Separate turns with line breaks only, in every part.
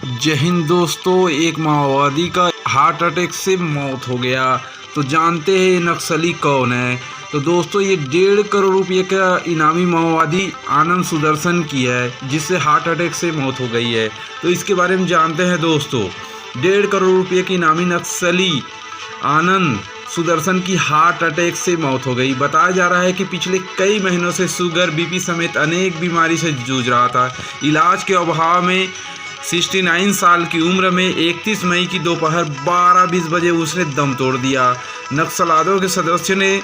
जय हिंद दोस्तों। एक माओवादी का हार्ट अटैक से मौत हो गया। तो जानते हैं नक्सली कौन है? तो दोस्तों ये 1.5 करोड़ रुपये का इनामी माओवादी आनंद सुदर्शन की है, जिससे हार्ट अटैक से मौत हो गई है। तो इसके बारे में जानते हैं दोस्तों। 1.5 करोड़ रुपये की इनामी नक्सली आनंद सुदर्शन की हार्ट अटैक से मौत हो गई। बताया जा रहा है कि पिछले कई महीनों से शुगर, बीपी समेत अनेक बीमारी से जूझ रहा था। इलाज के अभाव में 69 साल की उम्र में 31 मई की दोपहर 12:20 बजे उसने दम तोड़ दिया। नक्सलियों के सदस्यों ने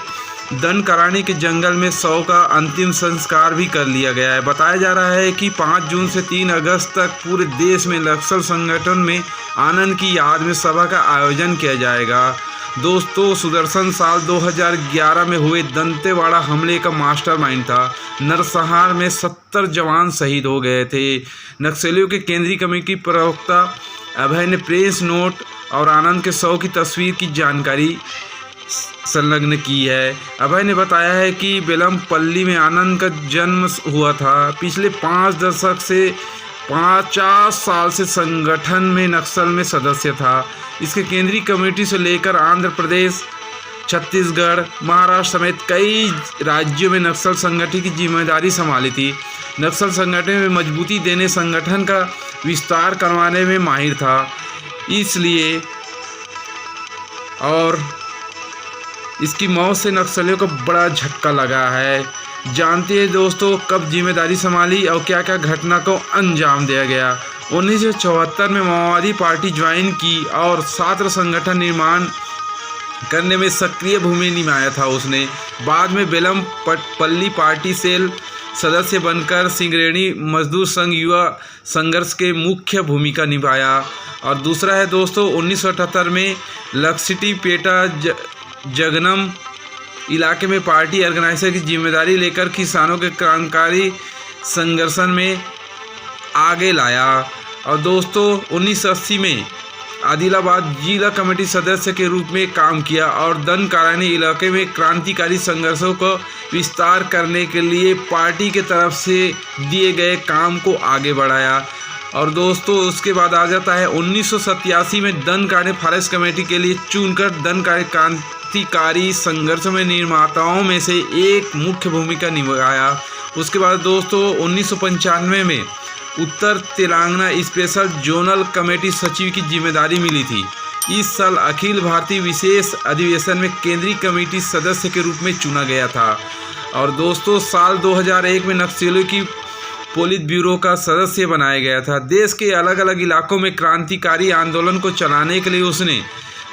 दनकरानी के जंगल में शव का अंतिम संस्कार भी कर लिया गया है। बताया जा रहा है कि 5 जून से 3 अगस्त तक पूरे देश में नक्सल संगठन में आनंद की याद में सभा का आयोजन किया जाएगा। दोस्तों सुदर्शन साल 2011 में हुए दंतेवाड़ा हमले का मास्टरमाइंड था। नरसंहार में 70 जवान शहीद हो गए थे। नक्सलियों के केंद्रीय कमेटी प्रवक्ता अभय ने प्रेस नोट और आनंद के शव की तस्वीर की जानकारी संलग्न की है। अभय ने बताया है कि बेलमपल्ली में आनंद का जन्म हुआ था। पिछले 5 दशक से 50 साल से संगठन में नक्सल में सदस्य था। इसके केंद्रीय कमेटी से लेकर आंध्र प्रदेश, छत्तीसगढ़, महाराष्ट्र समेत कई राज्यों में नक्सल संगठन की जिम्मेदारी संभाली थी। नक्सल संगठन में मजबूती देने, संगठन का विस्तार करवाने में माहिर था। इसलिए और इसकी मौत से नक्सलियों को बड़ा झटका लगा है। जानते हैं दोस्तों कब जिम्मेदारी संभाली और क्या क्या घटना को अंजाम दिया गया। 1974 में माओवादी पार्टी ज्वाइन की और छात्र संगठन निर्माण करने में सक्रिय भूमिका निभाया था उसने। बाद में बेलमपल्ली पार्टी सेल सदस्य बनकर सिंगरेणी मजदूर संघ युवा संघर्ष के मुख्य भूमिका निभाया। और दूसरा है दोस्तों 1978 में लक्ष्मीपेटा जगनम इलाके में पार्टी ऑर्गेनाइजर की जिम्मेदारी लेकर किसानों के क्रांतिकारी संघर्षण में आगे लाया। और दोस्तों 1980 में आदिलाबाद जिला कमेटी सदस्य के रूप में काम किया और दनकरानी इलाके में क्रांतिकारी संघर्षों को विस्तार करने के लिए पार्टी के तरफ से दिए गए काम को आगे बढ़ाया। और दोस्तों उसके बाद आ जाता है 1987 में दनकरानी फॉरेस्ट कमेटी के लिए चुनकर दनकरानी क्रांतिकारी संघर्ष में निर्माताओं में से एक मुख्य भूमिका निभाया। उसके बाद दोस्तों 1995 में उत्तर तेलंगाना स्पेशल जोनल कमेटी सचिव की जिम्मेदारी मिली थी। इस साल अखिल भारतीय विशेष अधिवेशन में केंद्रीय कमेटी सदस्य के रूप में चुना गया था। और दोस्तों साल 2001 में नक्सलियों की पोलित ब्यूरो का सदस्य बनाया गया था। देश के अलग अलग इलाकों में क्रांतिकारी आंदोलन को चलाने के लिए उसने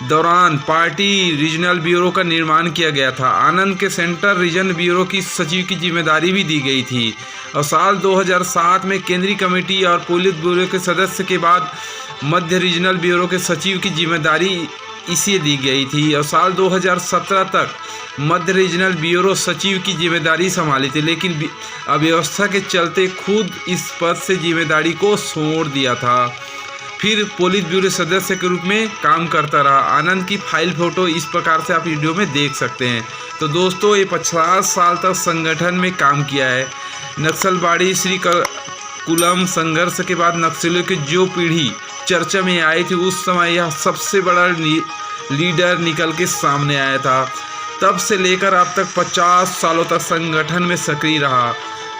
दौरान पार्टी रीजनल ब्यूरो का निर्माण किया गया था। आनंद के सेंट्रल रीजन ब्यूरो की सचिव की जिम्मेदारी भी दी गई थी। और साल 2007 में केंद्रीय कमेटी और पोलित ब्यूरो के सदस्य के बाद मध्य रीजनल ब्यूरो के सचिव की जिम्मेदारी इसे दी गई थी। और साल 2017 तक मध्य रीजनल ब्यूरो सचिव की जिम्मेदारी संभाली थी, लेकिन अव्यवस्था के चलते खुद इस पद से जिम्मेदारी को छोड़ दिया था। फिर पोलित ब्यूरो सदस्य के रूप में काम करता रहा। आनंद की फाइल फोटो इस प्रकार से आप वीडियो में देख सकते हैं। तो दोस्तों ये 50 साल तक संगठन में काम किया है। नक्सलवाड़ी श्री कुलम संघर्ष के बाद नक्सलियों की जो पीढ़ी चर्चा में आई थी, उस समय यह सबसे बड़ा लीडर निकल के सामने आया था। तब से लेकर अब तक 50 सालों तक संगठन में सक्रिय रहा।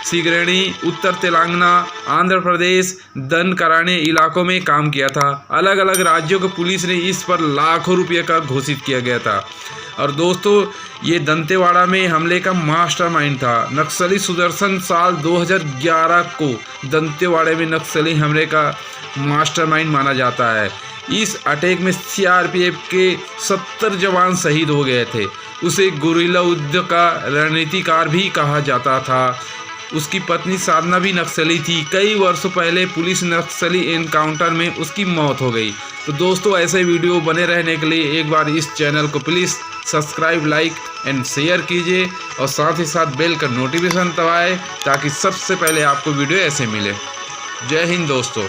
सिंगरेणी, उत्तर तेलंगाना, आंध्र प्रदेश, दनकरानी इलाकों में काम किया था। अलग अलग राज्यों की पुलिस ने इस पर लाखों रुपये का घोषित किया गया था। और दोस्तों ये दंतेवाड़ा में हमले का मास्टरमाइंड था। नक्सली सुदर्शन साल 2011 को दंतेवाड़े में नक्सली हमले का मास्टरमाइंड माना जाता है। इस अटैक में सीआरपीएफ के 70 जवान शहीद हो गए थे। उसे गुरिल्ला युद्ध का रणनीतिकार भी कहा जाता था। उसकी पत्नी साधना भी नक्सली थी। कई वर्षों पहले पुलिस नक्सली एनकाउंटर में उसकी मौत हो गई। तो दोस्तों ऐसे वीडियो बने रहने के लिए एक बार इस चैनल को please subscribe, like and share कीजिए और साथ ही साथ बेल का नोटिफिकेशन दबाएं ताकि सबसे पहले आपको वीडियो ऐसे मिले। जय हिंद दोस्तों।